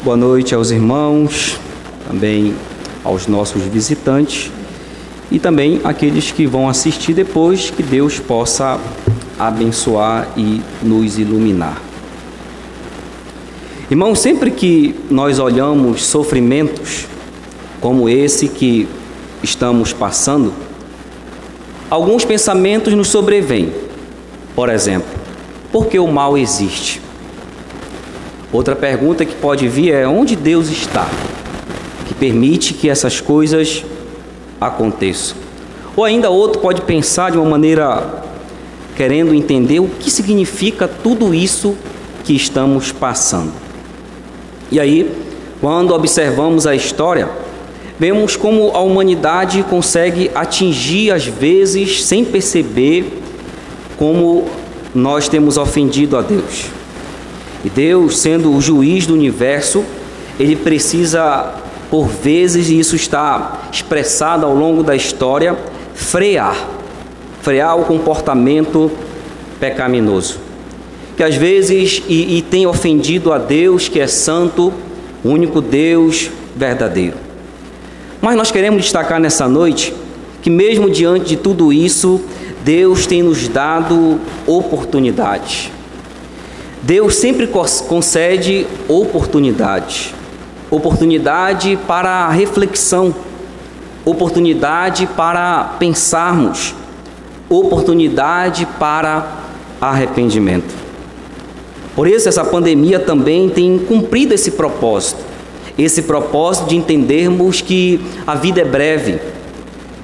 boa noite aos irmãos, também aos nossos visitantes e também aqueles que vão assistir depois, que Deus possa abençoar e nos iluminar. Irmãos, sempre que nós olhamos sofrimentos como esse que estamos passando, alguns pensamentos nos sobrevêm. Por exemplo, por que o mal existe? Outra pergunta que pode vir é: onde Deus está, que permite que essas coisas aconteçam? Ou ainda outro pode pensar de uma maneira querendo entender o que significa tudo isso que estamos passando. E aí, quando observamos a história, vemos como a humanidade consegue atingir, às vezes, sem perceber, como nós temos ofendido a Deus. E Deus, sendo o juiz do universo, Ele precisa, por vezes, e isso está expressado ao longo da história, frear o comportamento pecaminoso, que às vezes e tem ofendido a Deus, que é santo, o único Deus verdadeiro. Mas nós queremos destacar nessa noite que mesmo diante de tudo isso, Deus tem nos dado oportunidades. Deus sempre concede oportunidade para reflexão, oportunidade para pensarmos, oportunidade para arrependimento. Por isso essa pandemia também tem cumprido esse propósito de entendermos que a vida é breve,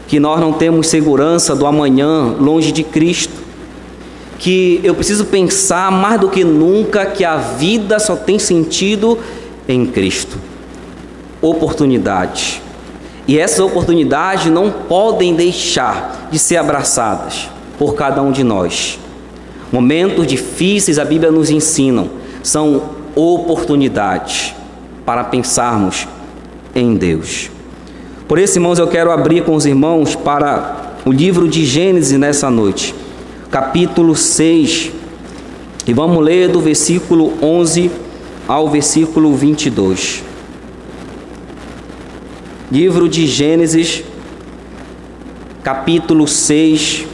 que nós não temos segurança do amanhã longe de Cristo, que eu preciso pensar mais do que nunca que a vida só tem sentido em Cristo. Oportunidades. E essas oportunidades não podem deixar de ser abraçadas por cada um de nós. Momentos difíceis, a Bíblia nos ensina, são oportunidades para pensarmos em Deus. Por isso, irmãos, eu quero abrir com os irmãos para o livro de Gênesis nessa noite, capítulo 6, e vamos ler do versículo 11 ao versículo 22. Livro de Gênesis, capítulo 6.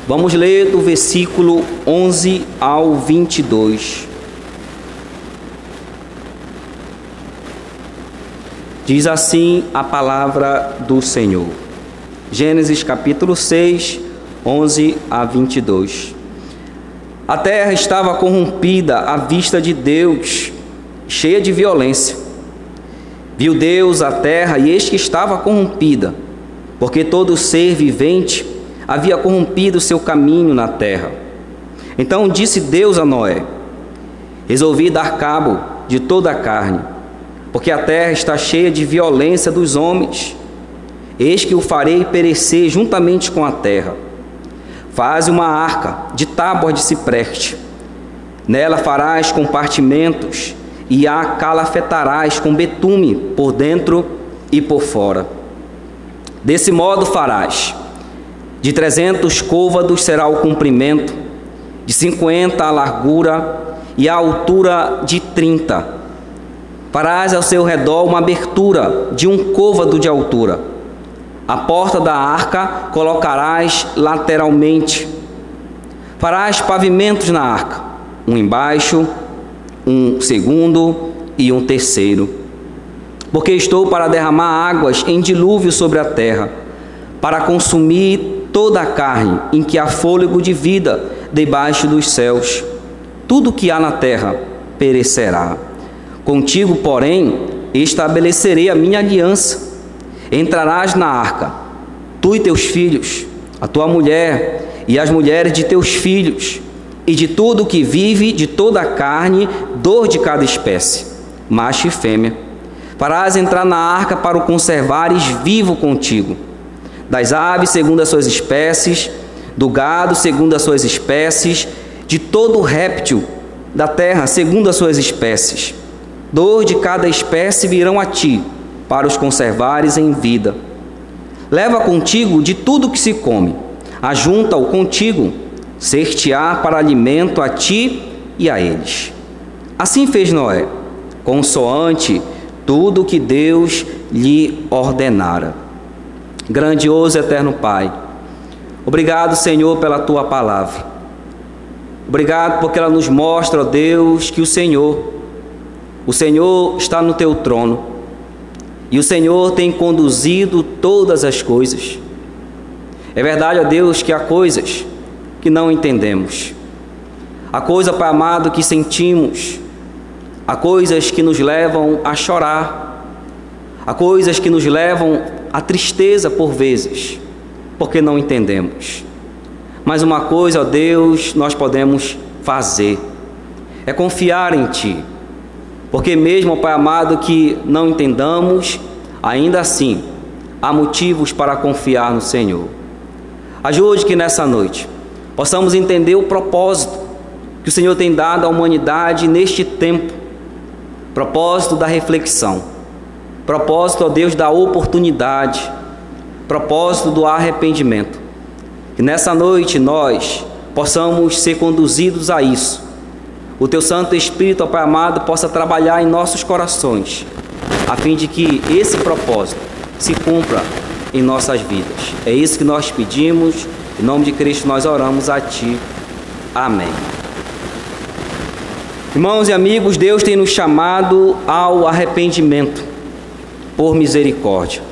Vamos ler do versículo 11 ao 22. Diz assim a palavra do Senhor. Gênesis capítulo 6, 11 a 22. A terra estava corrompida à vista de Deus, cheia de violência. Viu Deus a terra, e eis que estava corrompida, porque todo ser vivente havia corrompido seu caminho na terra. Então disse Deus a Noé: resolvi dar cabo de toda a carne, porque a terra está cheia de violência dos homens. Eis que o farei perecer juntamente com a terra. Faze uma arca de tábuas de cipreste. Nela farás compartimentos e a calafetarás com betume por dentro e por fora. Desse modo farás: de 300 côvados será o comprimento, de 50 a largura e a altura de 30. Farás ao seu redor uma abertura de 1 côvado de altura. A porta da arca colocarás lateralmente. Farás pavimentos na arca, um embaixo, um segundo e um terceiro. Porque estou para derramar águas em dilúvio sobre a terra, para consumir toda a carne em que há fôlego de vida debaixo dos céus. Tudo que há na terra perecerá. Contigo, porém, estabelecerei a minha aliança. Entrarás na arca, tu e teus filhos, a tua mulher e as mulheres de teus filhos, e de tudo que vive, de toda a carne, 2 de cada espécie, macho e fêmea. Farás entrar na arca para o conservares vivo contigo. Das aves segundo as suas espécies, do gado segundo as suas espécies, de todo réptil da terra segundo as suas espécies. 2 de cada espécie virão a ti, para os conservares em vida. Leva contigo de tudo que se come, ajunta-o contigo, ser-te-á para alimento a ti e a eles. Assim fez Noé, consoante tudo que Deus lhe ordenara. Grandioso e eterno Pai, obrigado, Senhor, pela Tua palavra. Obrigado porque ela nos mostra, ó Deus, que o Senhor está no Teu trono e o Senhor tem conduzido todas as coisas. É verdade, ó Deus, que há coisas que não entendemos. Há coisa, Pai amado, que sentimos. Há coisas que nos levam a chorar. Há coisas que nos levam à tristeza por vezes, porque não entendemos. Mas uma coisa, ó Deus, nós podemos fazer, é confiar em Ti. Porque mesmo, Pai amado, que não entendamos, ainda assim, há motivos para confiar no Senhor. Ajude que nessa noite possamos entender o propósito que o Senhor tem dado à humanidade neste tempo. Propósito da reflexão. Propósito, ó Deus, da oportunidade. Propósito do arrependimento. Que nessa noite nós possamos ser conduzidos a isso. O Teu Santo Espírito, ó Pai amado, possa trabalhar em nossos corações, a fim de que esse propósito se cumpra em nossas vidas. É isso que nós pedimos, em nome de Cristo nós oramos a Ti. Amém. Irmãos e amigos, Deus tem nos chamado ao arrependimento por misericórdia.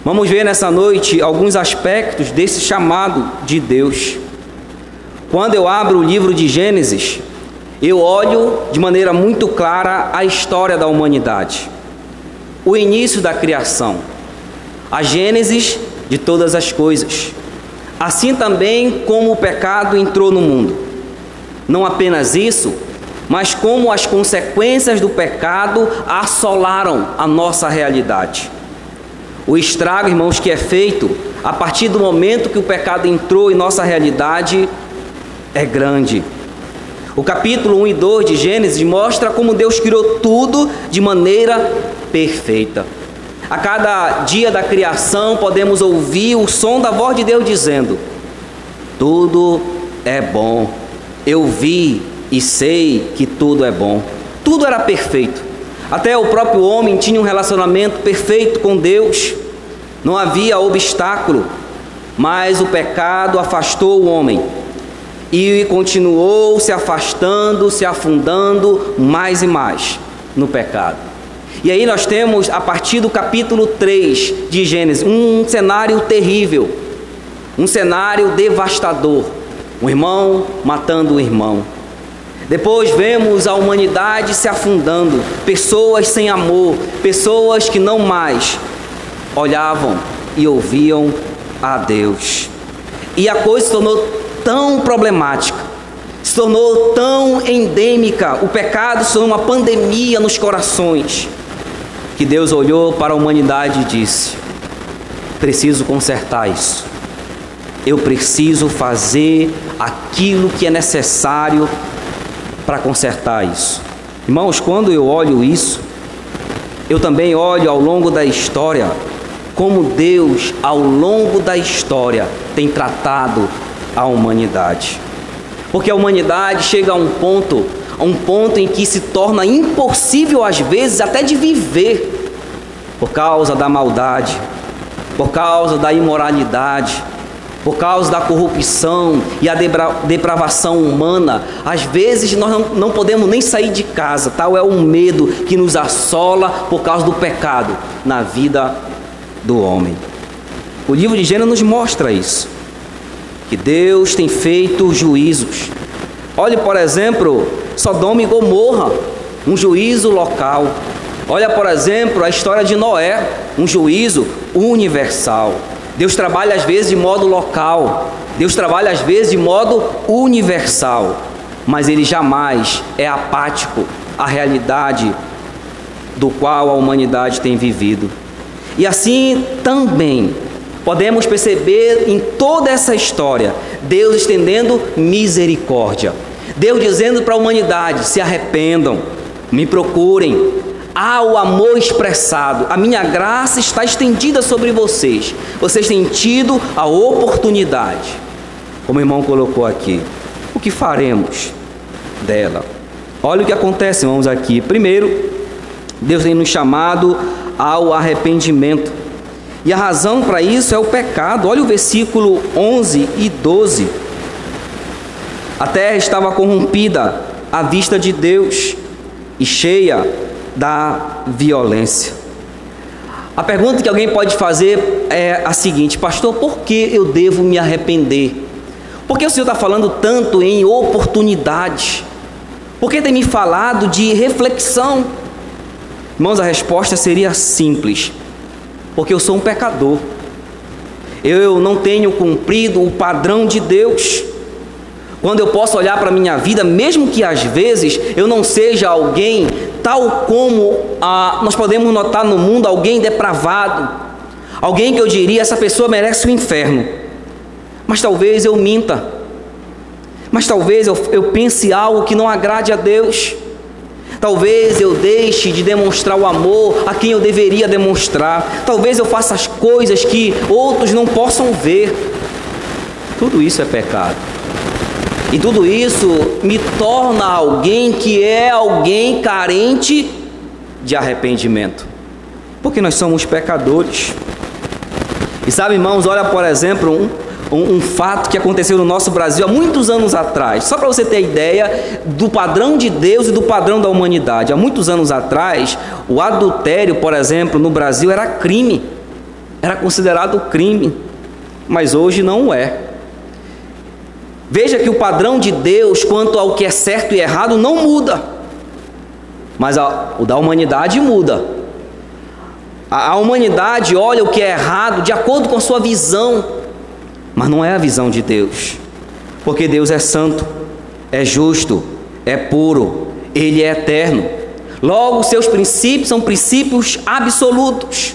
Vamos ver nessa noite alguns aspectos desse chamado de Deus. Quando eu abro o livro de Gênesis, eu olho de maneira muito clara a história da humanidade, o início da criação, a gênese de todas as coisas, assim também como o pecado entrou no mundo. Não apenas isso, mas como as consequências do pecado assolaram a nossa realidade. O estrago, irmãos, que é feito a partir do momento que o pecado entrou em nossa realidade é grande. O capítulo 1 e 2 de Gênesis mostra como Deus criou tudo de maneira perfeita. A cada dia da criação podemos ouvir o som da voz de Deus dizendo: tudo é bom. Eu vi e sei que tudo é bom. Tudo era perfeito. Até o próprio homem tinha um relacionamento perfeito com Deus. Não havia obstáculo, mas o pecado afastou o homem e continuou se afastando, se afundando mais e mais no pecado. E aí nós temos, a partir do capítulo 3 de Gênesis, um cenário terrível, um cenário devastador, um irmão matando o irmão. Depois vemos a humanidade se afundando, pessoas sem amor, pessoas que não mais olhavam e ouviam a Deus. E a coisa se tornou tão problemática, se tornou tão endêmica, o pecado se tornou uma pandemia nos corações, que Deus olhou para a humanidade e disse: preciso consertar isso. Eu preciso fazer aquilo que é necessário para consertar isso. Irmãos, quando eu olho isso, eu também olho ao longo da história, como Deus, ao longo da história, tem tratado a humanidade. Porque a humanidade chega a um ponto em que se torna impossível às vezes até de viver, por causa da maldade, por causa da imoralidade, por causa da corrupção e a depravação humana. Às vezes nós não podemos nem sair de casa, tal é o medo que nos assola por causa do pecado na vida do homem. O livro de Gênesis nos mostra isso, que Deus tem feito juízos. Olhe, por exemplo, Sodoma e Gomorra, um juízo local. Olha, por exemplo, a história de Noé, um juízo universal. Deus trabalha às vezes de modo local, Deus trabalha às vezes de modo universal, mas Ele jamais é apático à realidade do qual a humanidade tem vivido. E assim também podemos perceber em toda essa história, Deus estendendo misericórdia, Deus dizendo para a humanidade: se arrependam, me procurem. Há o amor expressado, a minha graça está estendida sobre vocês. Vocês têm tido a oportunidade. Como o irmão colocou aqui, o que faremos? dela. Olha o que acontece, irmãos, aqui. Primeiro, Deus tem nos chamado ao arrependimento. E a razão para isso é o pecado. Olha o versículo 11 e 12. A terra estava corrompida à vista de Deus e cheia da violência. A pergunta que alguém pode fazer é a seguinte: pastor, por que eu devo me arrepender? Por que o Senhor está falando tanto em oportunidade? Por que tem me falado de reflexão? Irmãos, a resposta seria simples: porque eu sou um pecador. Eu não tenho cumprido o padrão de Deus. Quando eu posso olhar para a minha vida, mesmo que às vezes eu não seja alguém tal como nós podemos notar no mundo, alguém depravado, alguém que eu diria, essa pessoa merece o inferno, mas talvez eu minta, mas talvez eu pense algo que não agrade a Deus, talvez eu deixe de demonstrar o amor a quem eu deveria demonstrar, talvez eu faça as coisas que outros não possam ver. Tudo isso é pecado. E tudo isso me torna alguém que é alguém carente de arrependimento. Porque nós somos pecadores. E sabe, irmãos, olha, por exemplo, um fato que aconteceu no nosso Brasil há muitos anos atrás. Só para você ter ideia do padrão de Deus e do padrão da humanidade. Há muitos anos atrás, o adultério, por exemplo, no Brasil era crime. Era considerado crime. Mas hoje não é. Veja que o padrão de Deus quanto ao que é certo e errado não muda, mas o da humanidade muda. A humanidade olha o que é errado de acordo com a sua visão, mas não é a visão de Deus, porque Deus é santo, é justo, é puro, Ele é eterno. Logo, seus princípios são princípios absolutos,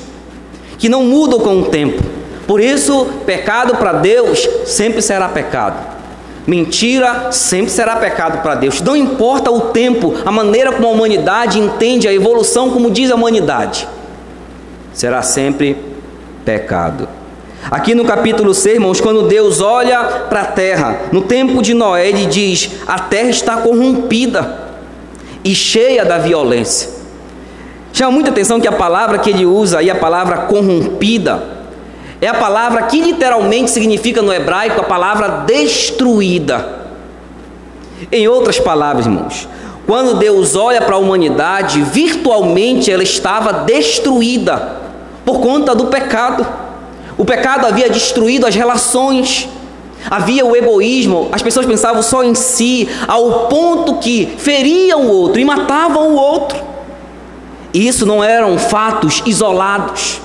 que não mudam com o tempo. Por isso, pecado para Deus sempre será pecado. Mentira sempre será pecado para Deus. Não importa o tempo, a maneira como a humanidade entende a evolução, como diz a humanidade, será sempre pecado. Aqui no capítulo 6, irmãos, quando Deus olha para a terra, no tempo de Noé, Ele diz: a terra está corrompida e cheia da violência. Chama muita atenção que a palavra que ele usa aí, a palavra corrompida, é a palavra que literalmente significa no hebraico a palavra destruída. Em outras palavras, irmãos, quando Deus olha para a humanidade, virtualmente ela estava destruída por conta do pecado. O pecado havia destruído as relações, havia o egoísmo, as pessoas pensavam só em si, ao ponto que feriam o outro e matavam o outro. E isso não eram fatos isolados.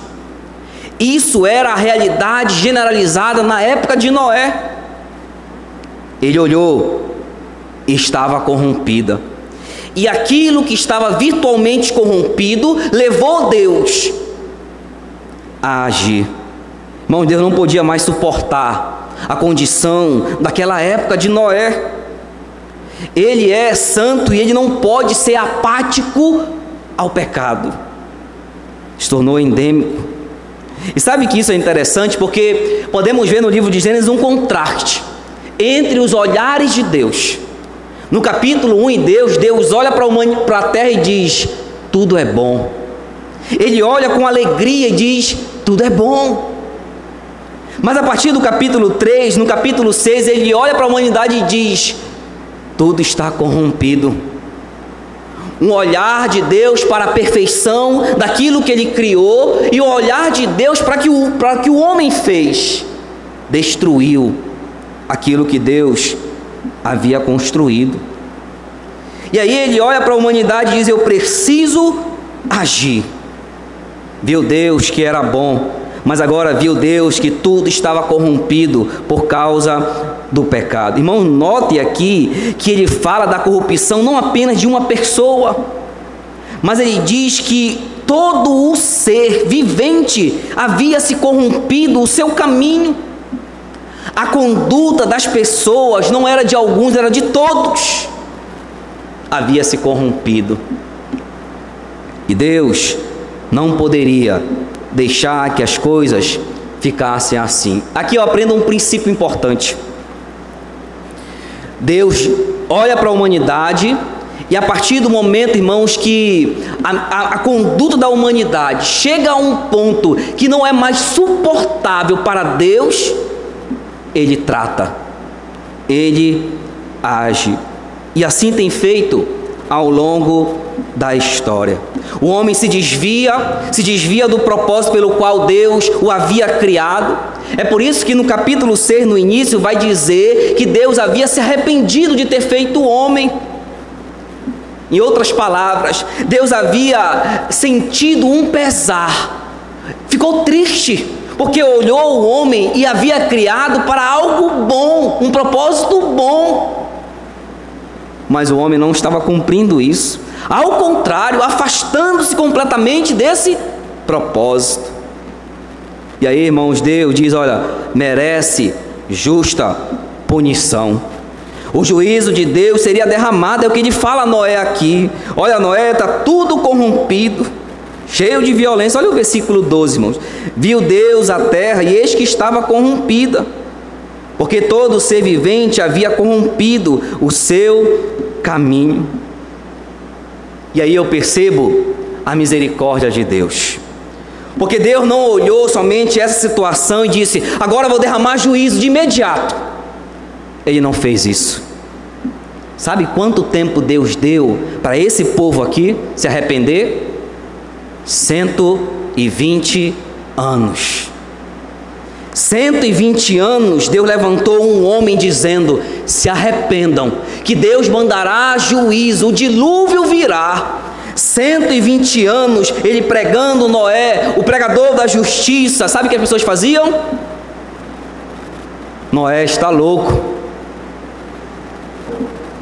Isso era a realidade generalizada na época de Noé. Ele olhou e estava corrompida. E aquilo que estava virtualmente corrompido levou Deus a agir. Irmão, Deus não podia mais suportar a condição daquela época de Noé. Ele é santo e ele não pode ser apático ao pecado. Se tornou endêmico. E sabe que isso é interessante porque podemos ver no livro de Gênesis um contraste entre os olhares de Deus. No capítulo 1 Deus olha para a terra e diz: tudo é bom. Ele olha com alegria e diz: tudo é bom. Mas a partir do capítulo 3, no capítulo 6, ele olha para a humanidade e diz: tudo está corrompido. Um olhar de Deus para a perfeição daquilo que Ele criou, e o olhar de Deus para que o homem fez, destruiu aquilo que Deus havia construído. E aí Ele olha para a humanidade e diz: eu preciso agir. Viu Deus que era bom, mas agora viu Deus que tudo estava corrompido por causa do pecado. Irmão, note aqui que ele fala da corrupção não apenas de uma pessoa, mas ele diz que todo o ser vivente havia se corrompido, o seu caminho. A conduta das pessoas não era de alguns, era de todos. Havia se corrompido. E Deus não poderia deixar que as coisas ficassem assim. Aqui eu aprendo um princípio importante. Deus olha para a humanidade, e a partir do momento, irmãos, que a conduta da humanidade chega a um ponto que não é mais suportável para Deus, Ele trata, Ele age. E assim tem feito ao longo da história. O homem se desvia do propósito pelo qual Deus o havia criado. É por isso que no capítulo 6, no início, vai dizer que Deus havia se arrependido de ter feito o homem. Em outras palavras, Deus havia sentido um pesar, ficou triste, porque olhou o homem e havia criado para algo bom, um propósito bom. Mas o homem não estava cumprindo isso, ao contrário, afastando-se completamente desse propósito. E aí, irmãos, Deus diz, olha, merece justa punição. O juízo de Deus seria derramado, é o que ele fala a Noé aqui. Olha, Noé está tudo corrompido, cheio de violência. Olha o versículo 12, irmãos. Viu Deus a terra, e eis que estava corrompida, porque todo ser vivente havia corrompido o seu caminho. E aí eu percebo a misericórdia de Deus, porque Deus não olhou somente essa situação e disse, agora vou derramar juízo de imediato. Ele não fez isso. Sabe quanto tempo Deus deu para esse povo aqui se arrepender? 120 anos. 120 anos Deus levantou um homem dizendo, se arrependam, que Deus mandará juízo, o dilúvio virá. 120 anos ele pregando, Noé, o pregador da justiça. Sabe o que as pessoas faziam? Noé está louco,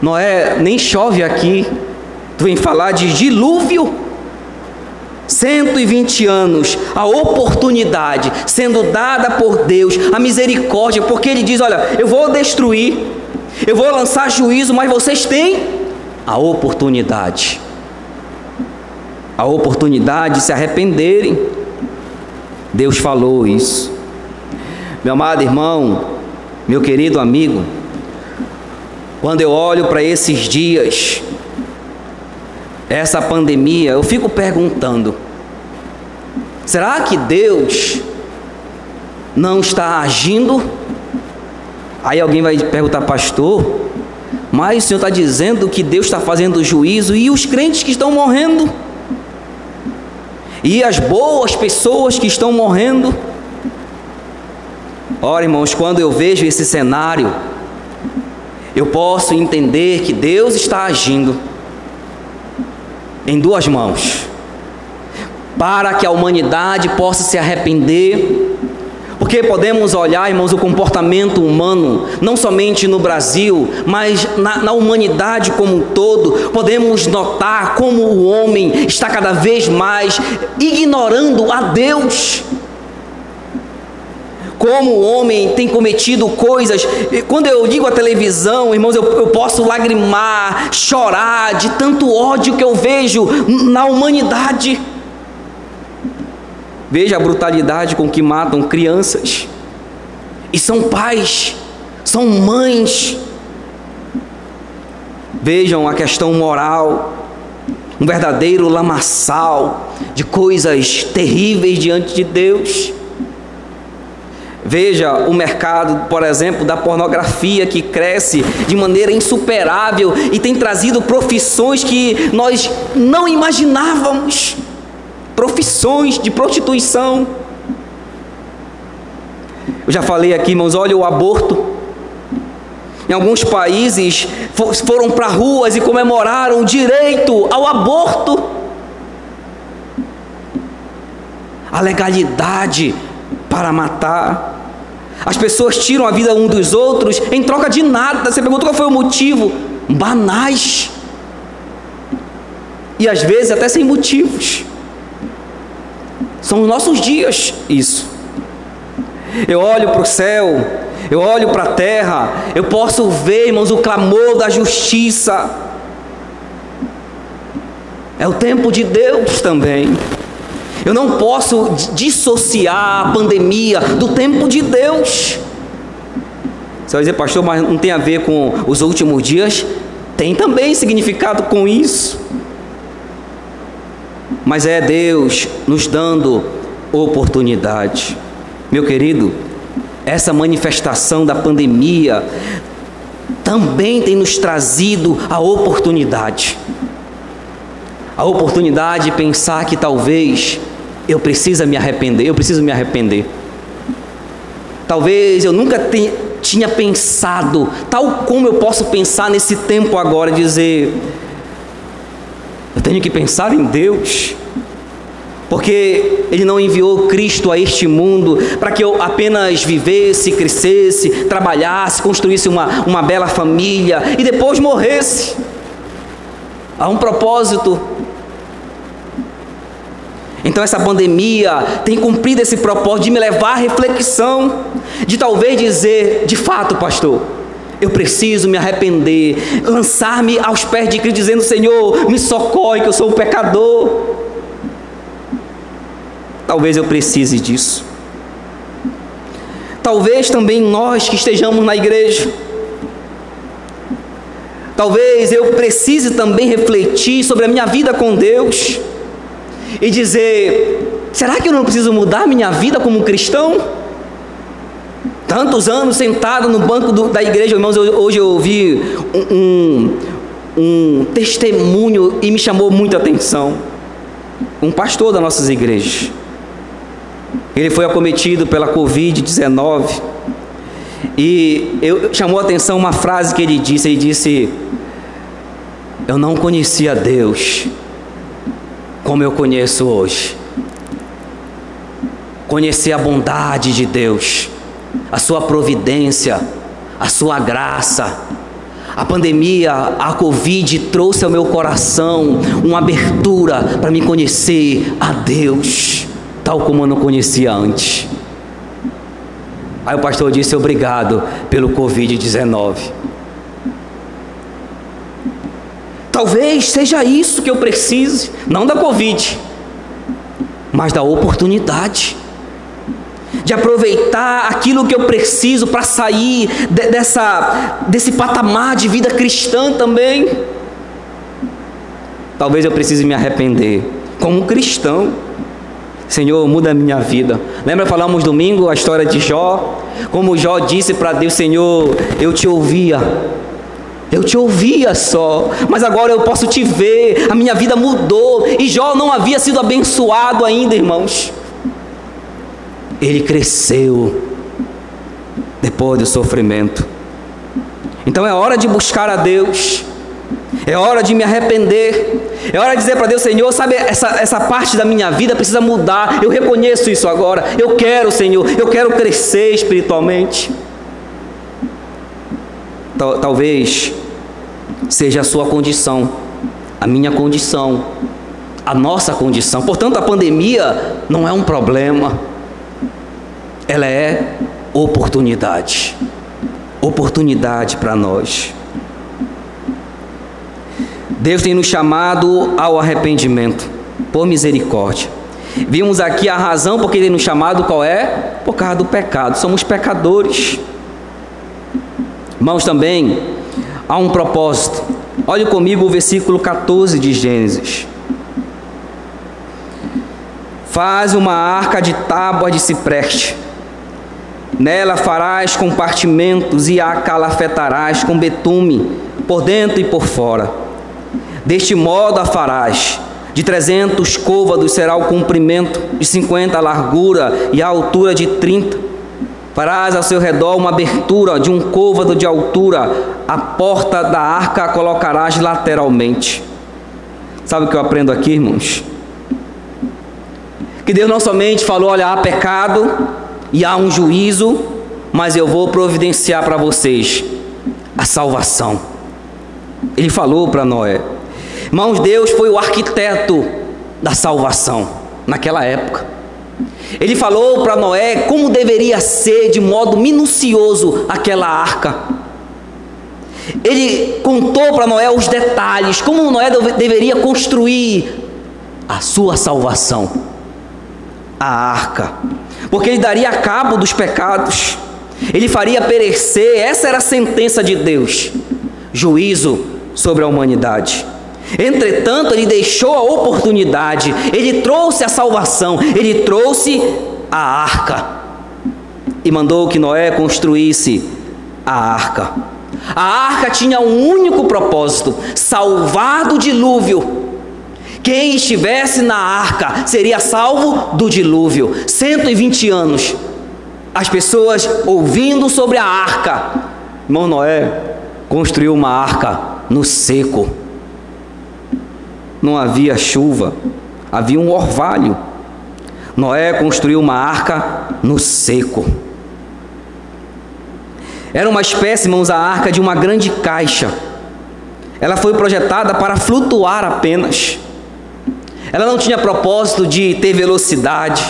Noé, nem chove aqui, tu vem falar de dilúvio? 120 anos, a oportunidade sendo dada por Deus, a misericórdia, porque Ele diz, olha, eu vou destruir, eu vou lançar juízo, mas vocês têm a oportunidade de se arrependerem. Deus falou isso. Meu amado irmão, meu querido amigo, quando eu olho para esses dias, essa pandemia, eu fico perguntando, será que Deus não está agindo? Aí alguém vai perguntar, pastor, mas o senhor está dizendo que Deus está fazendo juízo, e os crentes que estão morrendo? E as boas pessoas que estão morrendo? Ora, irmãos, quando eu vejo esse cenário, eu posso entender que Deus está agindo em duas mãos, para que a humanidade possa se arrepender. Porque podemos olhar, irmãos, o comportamento humano, não somente no Brasil, mas na humanidade como um todo, podemos notar como o homem está cada vez mais ignorando a Deus. Como o homem tem cometido coisas. Quando eu ligo a televisão, irmãos, eu posso lagrimar, chorar de tanto ódio que eu vejo na humanidade. Veja a brutalidade com que matam crianças, e são pais, são mães. Vejam a questão moral, um verdadeiro lamaçal de coisas terríveis diante de Deus. Veja o mercado, por exemplo, da pornografia, que cresce de maneira insuperável e tem trazido profissões que nós não imaginávamos, profissões de prostituição. Eu já falei aqui, irmãos, olha o aborto. Em alguns países foram para ruas e comemoraram o direito ao aborto. A legalidade para matar. As pessoas tiram a vida um dos outros em troca de nada. Você pergunta qual foi o motivo? Banais. E às vezes até sem motivos. São os nossos dias isso. Eu olho para o céu, eu olho para a terra, eu posso ver, irmãos, o clamor da justiça. É o tempo de Deus também. Eu não posso dissociar a pandemia do tempo de Deus. Você vai dizer, pastor, mas não tem a ver com os últimos dias? Tem também significado com isso. Mas é Deus nos dando oportunidade. Meu querido, essa manifestação da pandemia também tem nos trazido a oportunidade. A oportunidade de pensar que talvez eu preciso me arrepender. Talvez eu nunca tinha pensado, tal como eu posso pensar nesse tempo agora, dizer, eu tenho que pensar em Deus, porque Ele não enviou Cristo a este mundo para que eu apenas vivesse, crescesse, trabalhasse, construísse uma bela família e depois morresse. Há um propósito. Então essa pandemia tem cumprido esse propósito de me levar à reflexão, de talvez dizer, de fato, pastor, eu preciso me arrepender, lançar-me aos pés de Cristo, dizendo, Senhor, me socorre que eu sou um pecador. Talvez eu precise disso. Talvez também nós que estejamos na igreja, talvez eu precise também refletir sobre a minha vida com Deus e dizer, será que eu não preciso mudar minha vida como cristão? Tantos anos sentado no banco da igreja, irmãos, hoje eu ouvi um testemunho e me chamou muita atenção. Um pastor das nossas igrejas, ele foi acometido pela Covid-19 e chamou a atenção uma frase que ele disse, eu não conhecia Deus como eu conheço hoje. Conhecer a bondade de Deus, a sua providência, a sua graça. A pandemia, a Covid trouxe ao meu coração uma abertura para me conhecer a Deus, tal como eu não conhecia antes. Aí o pastor disse, obrigado pelo Covid-19. Talvez seja isso que eu precise, não da Covid, mas da oportunidade de aproveitar aquilo que eu preciso para sair desse patamar de vida cristã também. Talvez eu precise me arrepender como cristão. Senhor, muda a minha vida. Lembra, falamos domingo a história de Jó? Como Jó disse para Deus, Senhor, eu te ouvia só, mas agora eu posso te ver, a minha vida mudou. E Jó não havia sido abençoado ainda, irmãos. Ele cresceu depois do sofrimento. Então é hora de buscar a Deus, é hora de me arrepender, é hora de dizer para Deus, Senhor, sabe, essa parte da minha vida precisa mudar, eu reconheço isso agora, eu quero, Senhor, eu quero crescer espiritualmente. Talvez seja a sua condição, a minha condição, a nossa condição. Portanto, a pandemia não é um problema, ela é oportunidade para nós. Deus tem nos chamado ao arrependimento, por misericórdia. Vimos aqui a razão porque Ele tem nos chamado, qual é? Por causa do pecado, somos pecadores. Irmãos, também há um propósito. Olhe comigo o versículo 14 de Gênesis. Faz uma arca de tábua de cipreste, nela farás compartimentos e a calafetarás com betume por dentro e por fora. Deste modo a farás. De 300 côvados será o comprimento, de 50 a largura e a altura de 30. Farás ao seu redor uma abertura de um côvado de altura. A porta da arca a colocarás lateralmente. Sabe o que eu aprendo aqui, irmãos? Que Deus não somente falou, olha, há pecado e há um juízo, mas eu vou providenciar para vocês a salvação. Ele falou para Noé. Irmãos, Deus foi o arquiteto da salvação naquela época. Ele falou para Noé como deveria ser de modo minucioso aquela arca. Ele contou para Noé os detalhes, como Noé deveria construir a sua salvação, a arca, porque ele daria cabo dos pecados, ele faria perecer, essa era a sentença de Deus, juízo sobre a humanidade. Entretanto, ele deixou a oportunidade, ele trouxe a salvação, ele trouxe a arca e mandou que Noé construísse a arca. A arca tinha um único propósito: salvar do dilúvio. Quem estivesse na arca seria salvo do dilúvio. 120 anos, as pessoas ouvindo sobre a arca. Irmão, Noé construiu uma arca no seco. Não havia chuva, havia um orvalho. Noé construiu uma arca no seco. Era uma espécie, irmãos, a arca de uma grande caixa. Ela foi projetada para flutuar apenas. Ela não tinha propósito de ter velocidade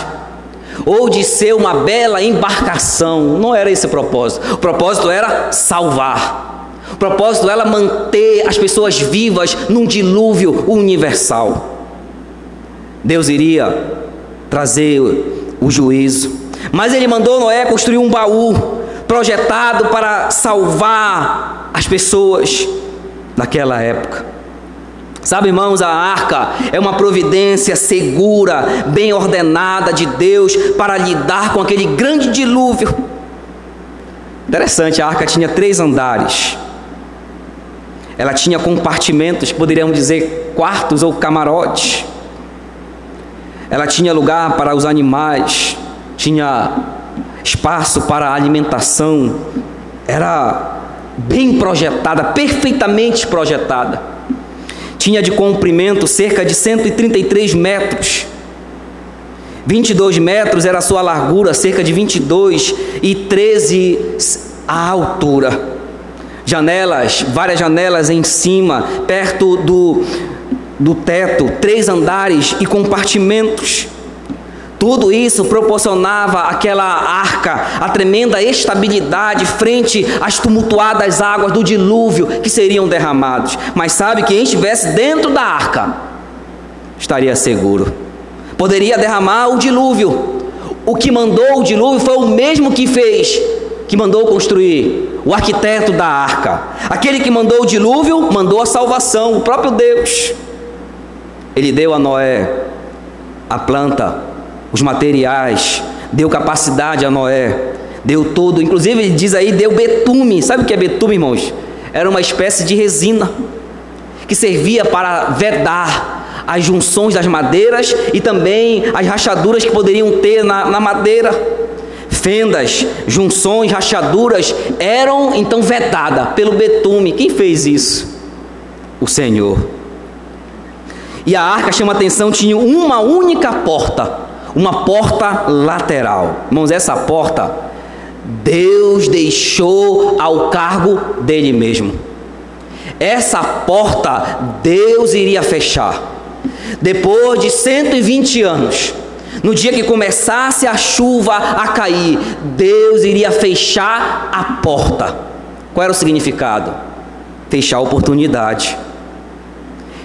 ou de ser uma bela embarcação. Não era esse o propósito. O propósito era salvar. O propósito era manter as pessoas vivas num dilúvio universal. Deus iria trazer o juízo, mas ele mandou Noé construir um baú projetado para salvar as pessoas naquela época. Sabe, irmãos, a arca é uma providência segura, bem ordenada de Deus para lidar com aquele grande dilúvio. Interessante, a arca tinha 3 andares. Ela tinha compartimentos, poderíamos dizer quartos ou camarotes. Ela tinha lugar para os animais, tinha espaço para a alimentação. Era bem projetada, perfeitamente projetada. Tinha de comprimento cerca de 133 metros. 22 metros era a sua largura, cerca de 22 e 13 a altura. Janelas, várias janelas em cima, perto do teto, 3 andares e compartimentos. Tudo isso proporcionava àquela arca a tremenda estabilidade frente às tumultuadas águas do dilúvio que seriam derramados. Mas sabe, quem estivesse dentro da arca estaria seguro. Poderia derramar o dilúvio. O que mandou o dilúvio foi o mesmo que mandou construir, o arquiteto da arca. Aquele que mandou o dilúvio mandou a salvação, o próprio Deus. Ele deu a Noé a planta, os materiais, deu capacidade a Noé, deu tudo. Inclusive ele diz aí, deu betume. Sabe o que é betume, irmãos? Era uma espécie de resina que servia para vedar as junções das madeiras e também as rachaduras que poderiam ter na madeira. Fendas, junções, rachaduras eram então vedadas pelo betume. Quem fez isso? O Senhor. E a arca, chama a atenção, tinha uma única porta, uma porta lateral. Irmãos, essa porta Deus deixou ao cargo dele mesmo. Essa porta Deus iria fechar. Depois de 120 anos, no dia que começasse a chuva a cair, Deus iria fechar a porta. Qual era o significado? Fechar a oportunidade.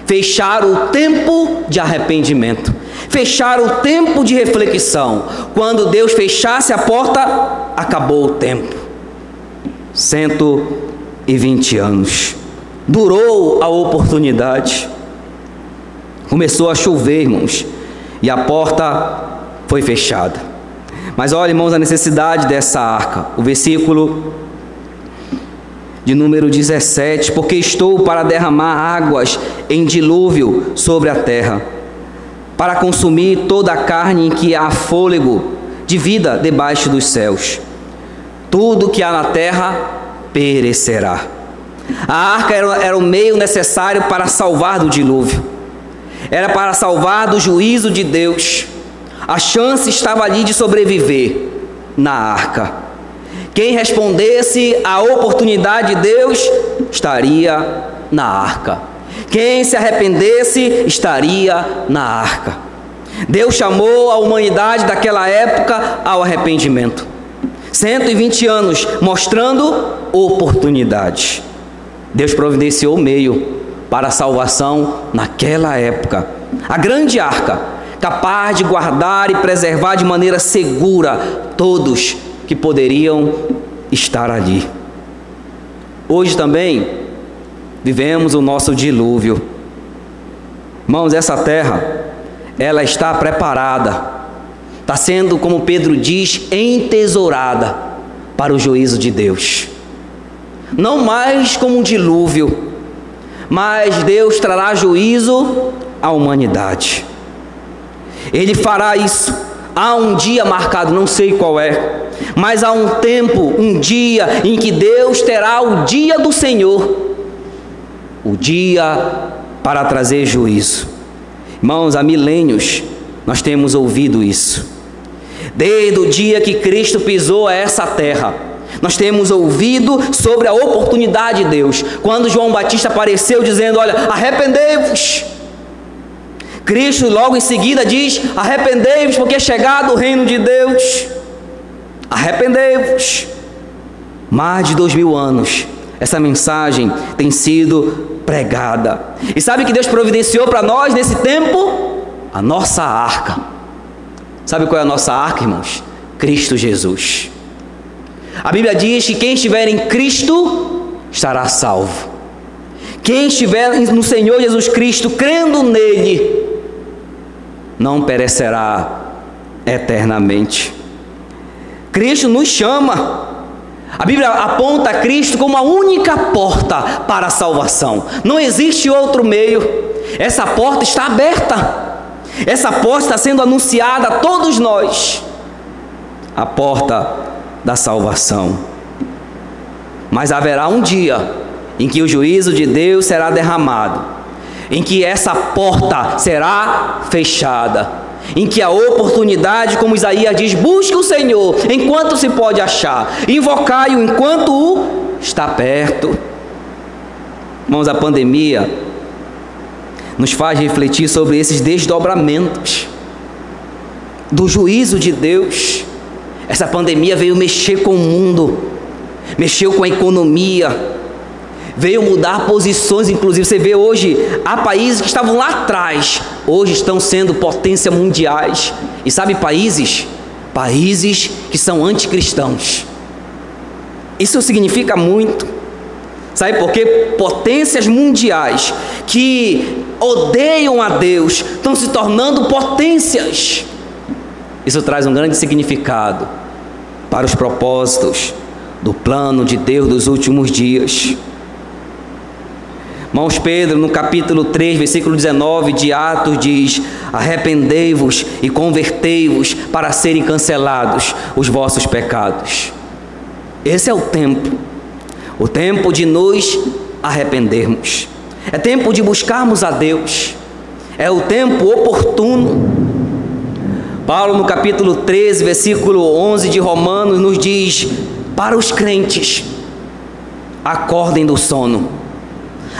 Fechar o tempo de arrependimento. Fechar o tempo de reflexão. Quando Deus fechasse a porta, acabou o tempo. 120 anos. Durou a oportunidade. Começou a chover, irmãos, e a porta foi fechada. Mas olha, irmãos, a necessidade dessa arca. O versículo de número 17: porque estou para derramar águas em dilúvio sobre a terra, para consumir toda a carne em que há fôlego de vida debaixo dos céus. Tudo que há na terra perecerá. A arca era o meio necessário para salvar do dilúvio. Era para salvar do juízo de Deus. A chance estava ali de sobreviver na arca. Quem respondesse à oportunidade de Deus estaria na arca. Quem se arrependesse estaria na arca. Deus chamou a humanidade daquela época ao arrependimento. 120 anos mostrando oportunidade. Deus providenciou o meio para a salvação naquela época. A grande arca, capaz de guardar e preservar de maneira segura todos que poderiam estar ali. Hoje também, vivemos o nosso dilúvio. Irmãos, essa terra, ela está preparada, está sendo, como Pedro diz, entesourada para o juízo de Deus. Não mais como um dilúvio, mas Deus trará juízo à humanidade. Ele fará isso. Há um dia marcado, não sei qual é, mas há um tempo, um dia em que Deus terá o dia do Senhor, o dia para trazer juízo. Irmãos, há milênios nós temos ouvido isso. Desde o dia que Cristo pisou essa terra, nós temos ouvido sobre a oportunidade de Deus. Quando João Batista apareceu dizendo: olha, arrependei-vos. Cristo logo em seguida diz: arrependei-vos, porque é chegado o reino de Deus. Arrependei-vos. Mais de 2000 anos essa mensagem tem sido pregada. E sabe que Deus providenciou para nós nesse tempo? A nossa arca. Sabe qual é a nossa arca, irmãos? Cristo Jesus. A Bíblia diz que quem estiver em Cristo estará salvo. Quem estiver no Senhor Jesus Cristo, crendo nele, não perecerá eternamente. Cristo nos chama. A Bíblia aponta a Cristo como a única porta para a salvação. Não existe outro meio. Essa porta está aberta. Essa porta está sendo anunciada a todos nós. A porta da salvação. Mas haverá um dia em que o juízo de Deus será derramado, em que essa porta será fechada, em que a oportunidade, como Isaías diz, busque o Senhor enquanto se pode achar, invocai-o enquanto o está perto. Irmãos, a pandemia nos faz refletir sobre esses desdobramentos do juízo de Deus. Essa pandemia veio mexer com o mundo, mexeu com a economia, veio mudar posições. Inclusive você vê hoje, há países que estavam lá atrás, hoje estão sendo potências mundiais. E sabe, países que são anticristãos. Isso significa muito. Sabe por quê? Potências mundiais que odeiam a Deus estão se tornando potências. Isso traz um grande significado para os propósitos do plano de Deus dos últimos dias. Irmãos, Pedro, no capítulo 3, versículo 19 de Atos, diz: arrependei-vos e convertei-vos para serem cancelados os vossos pecados. Esse é o tempo de nos arrependermos. É tempo de buscarmos a Deus. É o tempo oportuno. Paulo, no capítulo 13, versículo 11 de Romanos, nos diz: para os crentes, acordem do sono.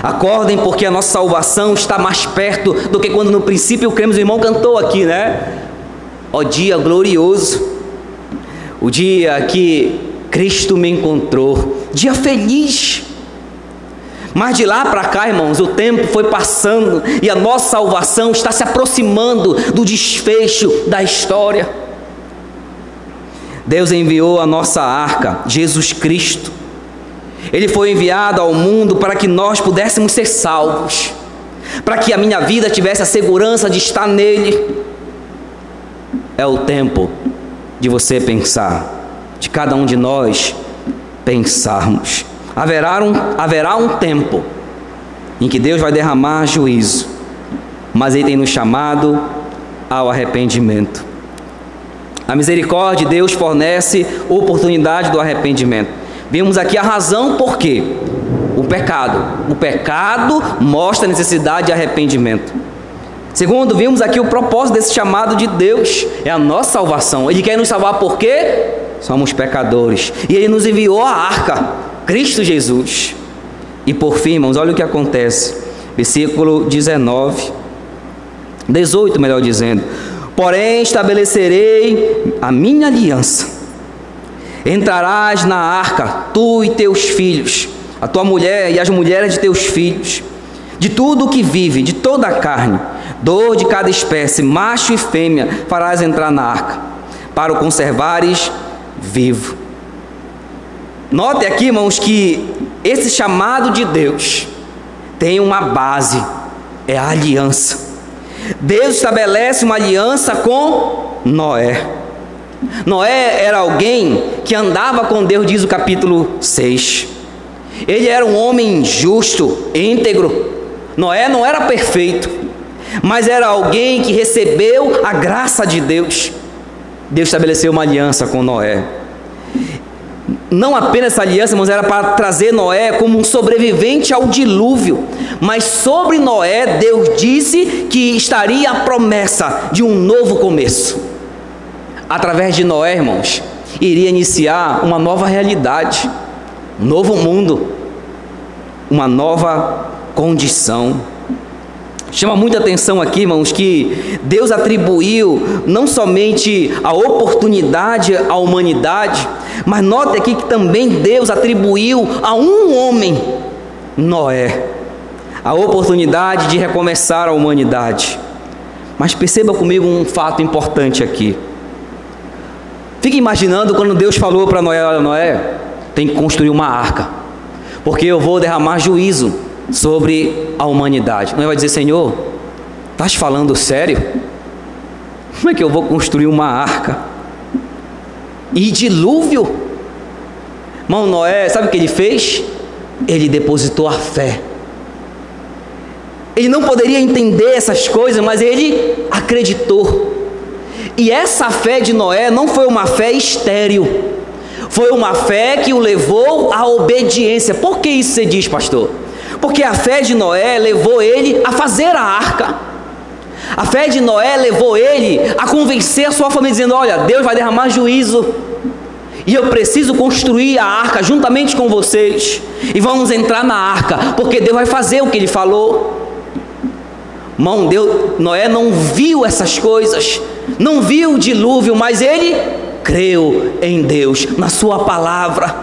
Acordem, porque a nossa salvação está mais perto do que quando no princípio cremos. O irmão cantou aqui, né? Ó dia glorioso, o dia que Cristo me encontrou, dia feliz. Mas de lá para cá, irmãos, o tempo foi passando e a nossa salvação está se aproximando do desfecho da história. Deus enviou a nossa arca, Jesus Cristo. Ele foi enviado ao mundo para que nós pudéssemos ser salvos, para que a minha vida tivesse a segurança de estar nele. É o tempo de você pensar, de cada um de nós pensarmos. Haverá um tempo em que Deus vai derramar juízo, mas Ele tem nos chamado ao arrependimento. A misericórdia de Deus fornece oportunidade do arrependimento. Vimos aqui a razão por quê. O pecado mostra a necessidade de arrependimento. Segundo, vimos aqui o propósito desse chamado de Deus, é a nossa salvação. Ele quer nos salvar por quê? Somos pecadores, e Ele nos enviou a arca, Cristo Jesus. E por fim, irmãos, olha o que acontece, versículo 18, melhor dizendo: porém estabelecerei a minha aliança. Entrarás na arca, tu e teus filhos, a tua mulher e as mulheres de teus filhos, de tudo o que vive, de toda a carne, dor de cada espécie, macho e fêmea, farás entrar na arca, para o conservares vivo. Note aqui, irmãos, que esse chamado de Deus tem uma base, é a aliança. Deus estabelece uma aliança com Noé. Noé era alguém que andava com Deus, diz o capítulo 6. Ele era um homem justo, íntegro. Noé não era perfeito, mas era alguém que recebeu a graça de Deus. Deus estabeleceu uma aliança com Noé. Não apenas essa aliança, mas era para trazer Noé como um sobrevivente ao dilúvio. Mas sobre Noé, Deus disse que estaria a promessa de um novo começo. Através de Noé, irmãos, iria iniciar uma nova realidade, um novo mundo, uma nova condição. Chama muita atenção aqui, irmãos, que Deus atribuiu não somente a oportunidade à humanidade, mas note aqui que também Deus atribuiu a um homem, Noé, a oportunidade de recomeçar a humanidade. Mas perceba comigo um fato importante aqui. Fique imaginando quando Deus falou para Noé: olha, Noé, tem que construir uma arca, porque eu vou derramar juízo sobre a humanidade. Noé vai dizer: Senhor, estás falando sério? Como é que eu vou construir uma arca? E dilúvio? Irmão, Noé, sabe o que ele fez? Ele depositou a fé. Ele não poderia entender essas coisas, mas ele acreditou. E essa fé de Noé não foi uma fé estéril, foi uma fé que o levou à obediência. Por que isso você diz, pastor? Porque a fé de Noé levou ele a fazer a arca. A fé de Noé levou ele a convencer a sua família, dizendo: olha, Deus vai derramar juízo, e eu preciso construir a arca juntamente com vocês, e vamos entrar na arca, porque Deus vai fazer o que Ele falou. Irmão, Noé não viu essas coisas, não viu o dilúvio, mas ele creu em Deus, na sua palavra.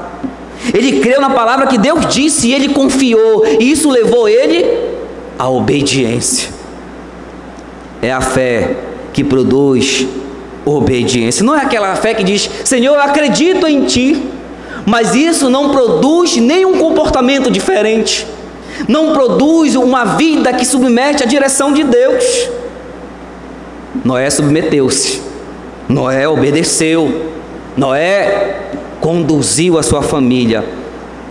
Ele creu na palavra que Deus disse, e ele confiou, e isso levou ele à obediência. É a fé que produz obediência. Não é aquela fé que diz: Senhor, eu acredito em Ti, mas isso não produz nenhum comportamento diferente, não produz uma vida que submete à direção de Deus. Noé submeteu-se, Noé obedeceu, Noé conduziu a sua família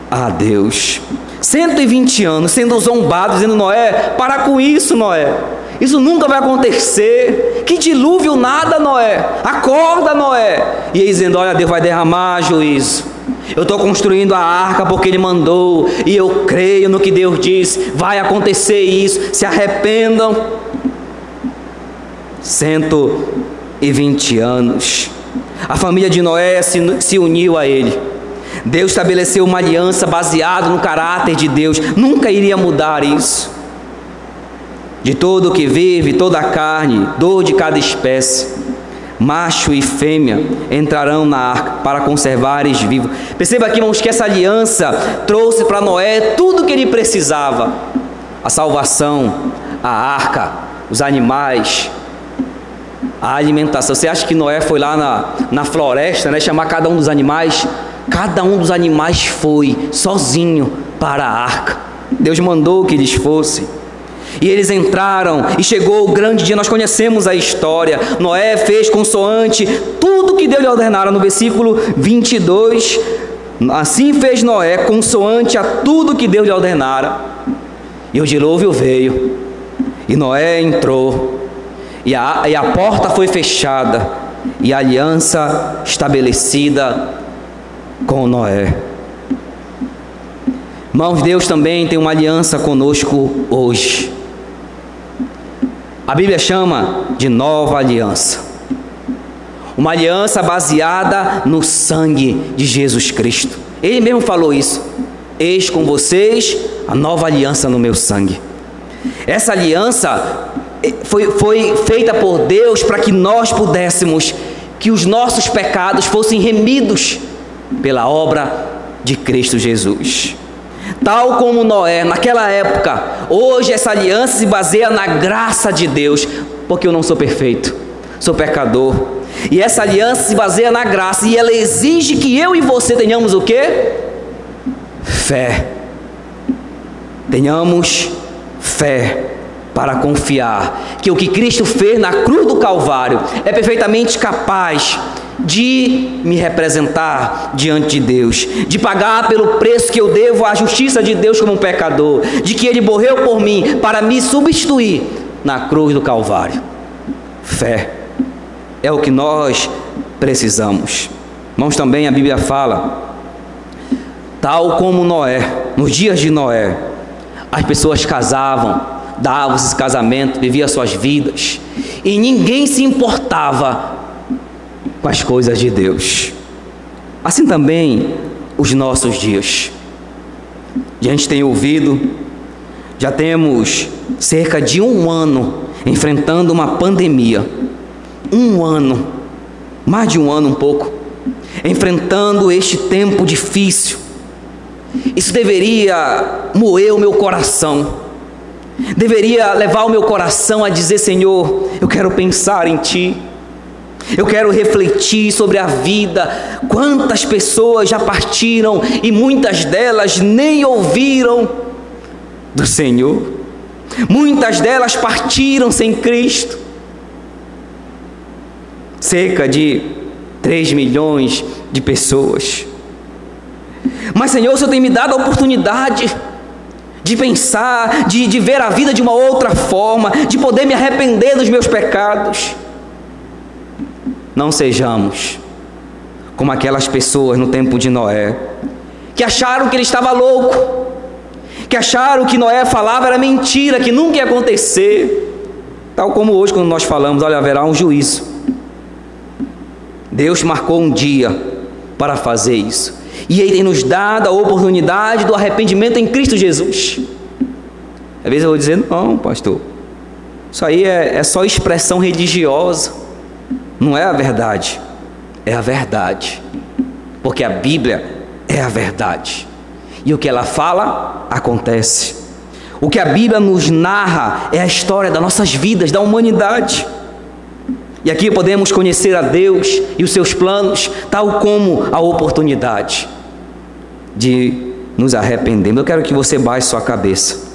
a Deus. 120 anos sendo zombado, dizendo: Noé, para com isso, Noé, isso nunca vai acontecer, que dilúvio nada, Noé, acorda, Noé. E ele dizendo: olha, Deus vai derramar juízo, eu estou construindo a arca porque Ele mandou, e eu creio no que Deus diz, vai acontecer isso, se arrependam. 120 anos, a família de Noé se uniu a ele. Deus estabeleceu uma aliança baseada no caráter de Deus, nunca iria mudar isso. De todo o que vive, toda a carne, dor de cada espécie, macho e fêmea entrarão na arca para conservares vivos. Perceba aqui, irmãos, que essa aliança trouxe para Noé tudo o que ele precisava: a salvação, a arca, os animais, a alimentação. Você acha que Noé foi lá na floresta, né, chamar cada um dos animais? Cada um dos animais foi sozinho para a arca. Deus mandou que eles fossem. E eles entraram, e chegou o grande dia. Nós conhecemos a história. Noé fez consoante tudo que Deus lhe ordenara. No versículo 22, assim fez Noé consoante a tudo que Deus lhe ordenara. E o dilúvio veio, e Noé entrou, e a porta foi fechada, e a aliança estabelecida com Noé. Irmãos, Deus também tem uma aliança conosco hoje. A Bíblia chama de nova aliança, uma aliança baseada no sangue de Jesus Cristo. Ele mesmo falou isso: eis com vocês a nova aliança no meu sangue. Essa aliança foi feita por Deus para que nós pudéssemos, que os nossos pecados fossem remidos pela obra de Cristo Jesus. Tal como Noé naquela época, hoje essa aliança se baseia na graça de Deus, porque eu não sou perfeito, sou pecador, e essa aliança se baseia na graça, e ela exige que eu e você tenhamos o quê? Fé. Tenhamos fé para confiar que o que Cristo fez na cruz do Calvário é perfeitamente capaz de me representar diante de Deus, de pagar pelo preço que eu devo à justiça de Deus como um pecador, de que Ele morreu por mim para me substituir na cruz do Calvário. Fé é o que nós precisamos. Irmãos, também a Bíblia fala, tal como Noé, nos dias de Noé, as pessoas casavam, davam esse casamento, viviam suas vidas, e ninguém se importava com as coisas de Deus. Assim também os nossos dias. A gente tem ouvido, já temos cerca de 1 ano enfrentando uma pandemia. 1 ano, mais de 1 ano um pouco, enfrentando este tempo difícil. Isso deveria moer o meu coração, deveria levar o meu coração a dizer: Senhor, eu quero pensar em Ti, eu quero refletir sobre a vida. Quantas pessoas já partiram e muitas delas nem ouviram do Senhor, muitas delas partiram sem Cristo. Cerca de 3 milhões de pessoas. Mas, Senhor, o Senhor tem me dado a oportunidade de pensar, de ver a vida de uma outra forma, de poder me arrepender dos meus pecados. Não sejamos como aquelas pessoas no tempo de Noé, que acharam que ele estava louco, que acharam que Noé falava era mentira, que nunca ia acontecer. Tal como hoje, quando nós falamos, olha, haverá um juízo. Deus marcou um dia para fazer isso, e Ele tem nos dado a oportunidade do arrependimento em Cristo Jesus. Às vezes eu vou dizer: não, pastor, isso aí é só expressão religiosa. Não é a verdade, é a verdade, porque a Bíblia é a verdade, e o que ela fala, acontece. O que a Bíblia nos narra é a história das nossas vidas, da humanidade. E aqui podemos conhecer a Deus e os seus planos, tal como a oportunidade de nos arrependermos. Eu quero que você baixe sua cabeça.